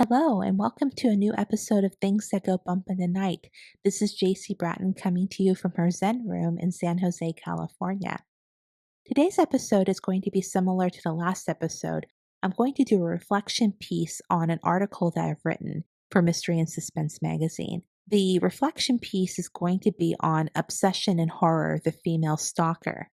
Hello, and welcome to a new episode of Things That Go Bump in the Night. This is JC Bratton coming to you from her Zen room in San Jose, California. Today's episode is going to be similar to the last episode. I'm going to do a reflection piece on an article that I've written for Mystery and Suspense magazine. The reflection piece is going to be on Obsession and Horror, the Female Stalker.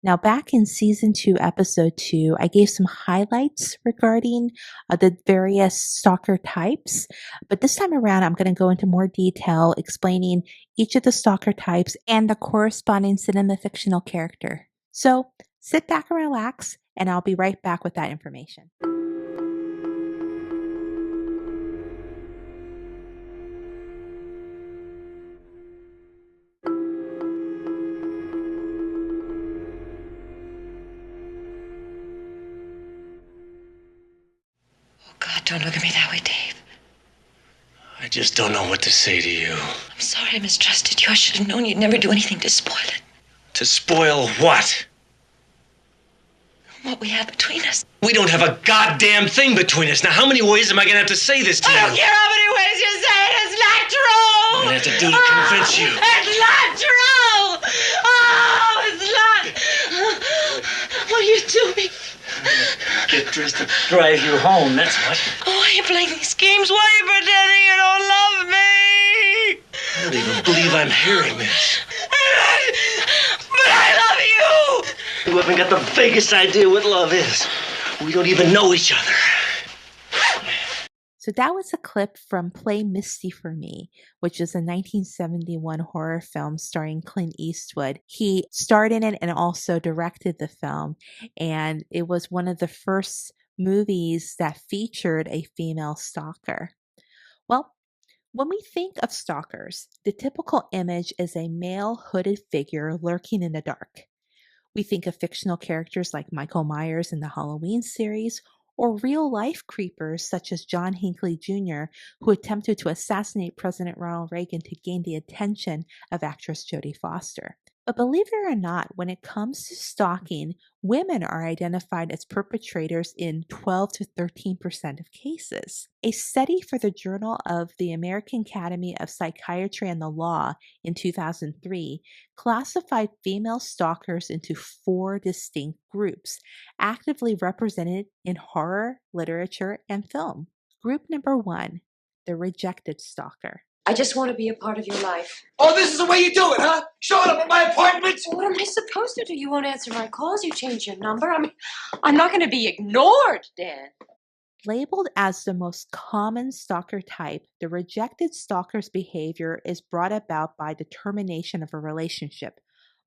Now, back in Season 2, Episode 2, I gave some highlights regarding the various stalker types, but this time around, I'm going to go into more detail explaining each of the stalker types and the corresponding cinema fictional character. So, sit back and relax, and I'll be right back with that information. God, don't look at me that way, Dave. I just don't know what to say to you. I'm sorry I mistrusted you. I should have known you'd never do anything to spoil it. To spoil what? What we have between us. We don't have a goddamn thing between us. Now, how many ways am I gonna have to say this to you? I don't care how many ways you say it. It's not true. I'm gonna have to do to convince you. It's not true. Oh, it's not. What are you doing? Get dressed to drive you home, that's what. Oh, why are you playing these games? Why are you pretending you don't love me? I don't even believe I'm hearing this. But I love you. You haven't got the vaguest idea what love is. We don't even know each other. So that was a clip from Play Misty for Me, which is a 1971 horror film starring Clint Eastwood. He starred in it and also directed the film, and it was one of the first movies that featured a female stalker. Well, when we think of stalkers, the typical image is a male hooded figure lurking in the dark. We think of fictional characters like Michael Myers in the Halloween series, or real-life creepers such as John Hinckley Jr., who attempted to assassinate President Ronald Reagan to gain the attention of actress Jodie Foster. But believe it or not, when it comes to stalking, women are identified as perpetrators in 12 to 13% of cases. A study for the Journal of the American Academy of Psychiatry and the Law in 2003 classified female stalkers into 4 distinct groups, actively represented in horror, literature, and film. Group number 1, the rejected stalker. I just want to be a part of your life. Oh, this is the way you do it, huh? Showing up at my apartment? What am I supposed to do? You won't answer my calls. You change your number. I mean, I'm not going to be ignored, Dan. Labeled as the most common stalker type, the rejected stalker's behavior is brought about by the termination of a relationship,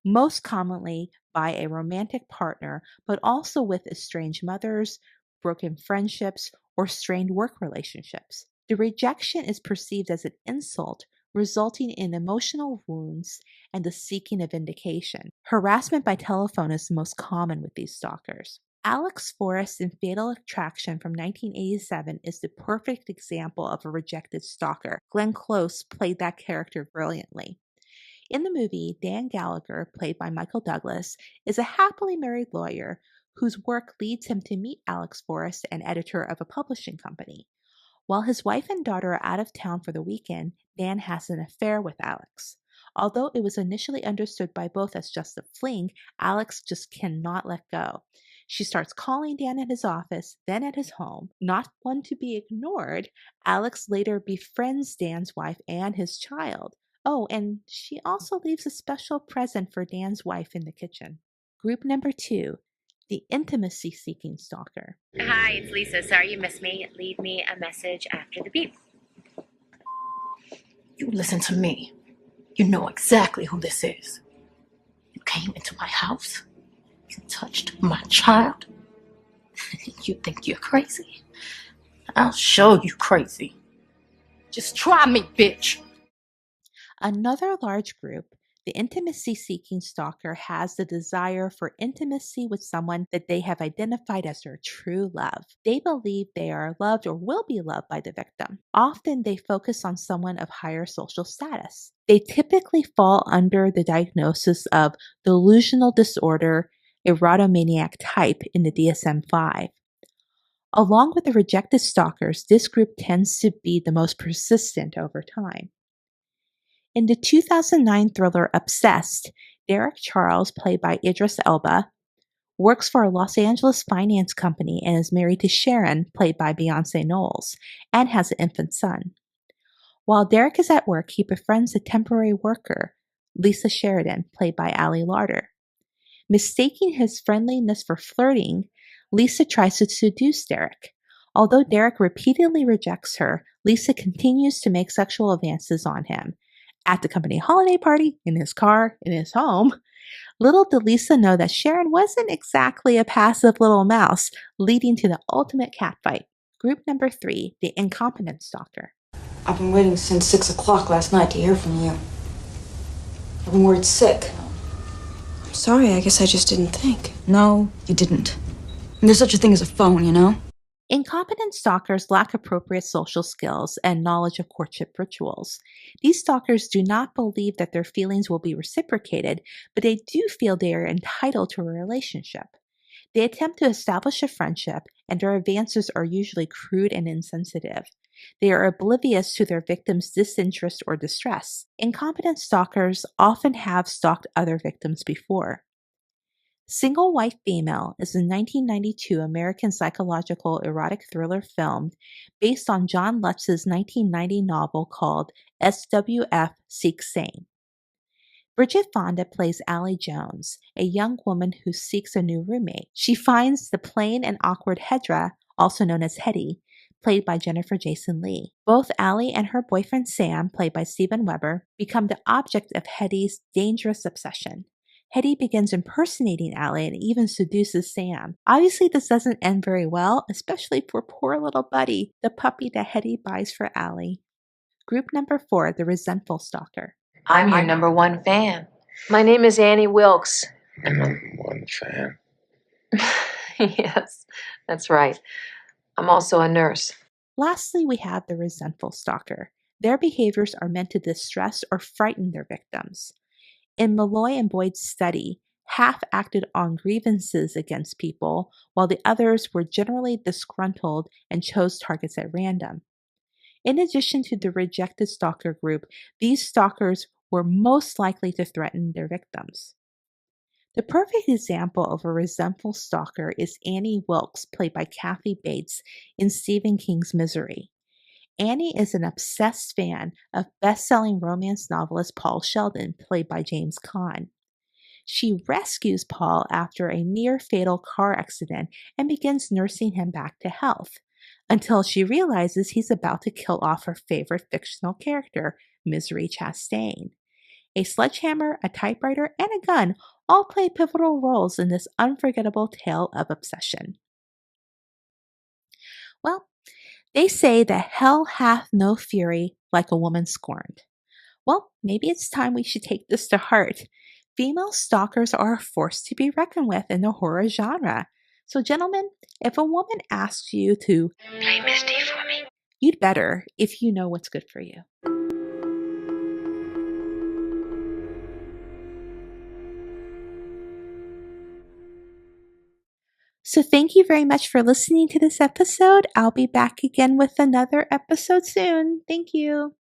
most commonly by a romantic partner, but also with estranged mothers, broken friendships, or strained work relationships. The rejection is perceived as an insult, resulting in emotional wounds and the seeking of vindication. Harassment by telephone is the most common with these stalkers. Alex Forrest in Fatal Attraction from 1987 is the perfect example of a rejected stalker. Glenn Close played that character brilliantly. In the movie, Dan Gallagher, played by Michael Douglas, is a happily married lawyer whose work leads him to meet Alex Forrest, an editor of a publishing company. While his wife and daughter are out of town for the weekend, Dan has an affair with Alex. Although it was initially understood by both as just a fling, Alex just cannot let go. She starts calling Dan at his office, then at his home. Not one to be ignored, Alex later befriends Dan's wife and his child. Oh, and she also leaves a special present for Dan's wife in the kitchen. Group number 2, the intimacy-seeking stalker. Hi, it's Lisa. Sorry you missed me. Leave me a message after the beep. You listen to me. You know exactly who this is. You came into my house. You touched my child. You think you're crazy? I'll show you crazy. Just try me, bitch. Another large group, the intimacy-seeking stalker, has the desire for intimacy with someone that they have identified as their true love. They believe they are loved or will be loved by the victim. Often they focus on someone of higher social status. They typically fall under the diagnosis of delusional disorder, erotomaniac type in the DSM-5. Along with the rejected stalkers, this group tends to be the most persistent over time. In the 2009 thriller Obsessed, Derek Charles, played by Idris Elba, works for a Los Angeles finance company and is married to Sharon, played by Beyonce Knowles, and has an infant son. While Derek is at work, he befriends a temporary worker, Lisa Sheridan, played by Ali Larter. Mistaking his friendliness for flirting, Lisa tries to seduce Derek. Although Derek repeatedly rejects her, Lisa continues to make sexual advances on him. At the company holiday party, in his car, in his home. Little did Lisa know that Sharon wasn't exactly a passive little mouse, leading to the ultimate catfight. Group number 3, the incompetent stalker. I've been waiting since 6 o'clock last night to hear from you. I've been worried sick. I'm sorry, I guess I just didn't think. No, you didn't. And there's such a thing as a phone, you know? Incompetent stalkers lack appropriate social skills and knowledge of courtship rituals. These stalkers do not believe that their feelings will be reciprocated, but they do feel they are entitled to a relationship. They attempt to establish a friendship, and their advances are usually crude and insensitive. They are oblivious to their victims' disinterest or distress. Incompetent stalkers often have stalked other victims before. Single White Female is a 1992 American psychological erotic thriller film based on John Lutz's 1990 novel called SWF Seeks Sane. Bridget Fonda plays Allie Jones, a young woman who seeks a new roommate. She finds the plain and awkward Hedra, also known as Hetty, played by Jennifer Jason Leigh. Both Allie and her boyfriend Sam, played by Steven Weber, become the object of Hetty's dangerous obsession. Hetty begins impersonating Allie and even seduces Sam. Obviously, this doesn't end very well, especially for poor little Buddy, the puppy that Hetty buys for Allie. Group number 4, the resentful stalker. I'm your number one fan. My name is Annie Wilkes. Number one fan. Yes, that's right. I'm also a nurse. Lastly, we have the resentful stalker. Their behaviors are meant to distress or frighten their victims. In Meloy and Boyd's study, half acted on grievances against people, while the others were generally disgruntled and chose targets at random. In addition to the rejected stalker group, these stalkers were most likely to threaten their victims. The perfect example of a resentful stalker is Annie Wilkes, played by Kathy Bates in Stephen King's Misery. Annie is an obsessed fan of best-selling romance novelist Paul Sheldon, played by James Caan. She rescues Paul after a near-fatal car accident and begins nursing him back to health, until she realizes he's about to kill off her favorite fictional character, Misery Chastain. A sledgehammer, a typewriter, and a gun all play pivotal roles in this unforgettable tale of obsession. Well, they say that hell hath no fury like a woman scorned. Well, maybe it's time we should take this to heart. Female stalkers are a force to be reckoned with in the horror genre. So, gentlemen, if a woman asks you to Play Misty for me. you'd better if you know what's good for you. So thank you very much for listening to this episode. I'll be back again with another episode soon. Thank you.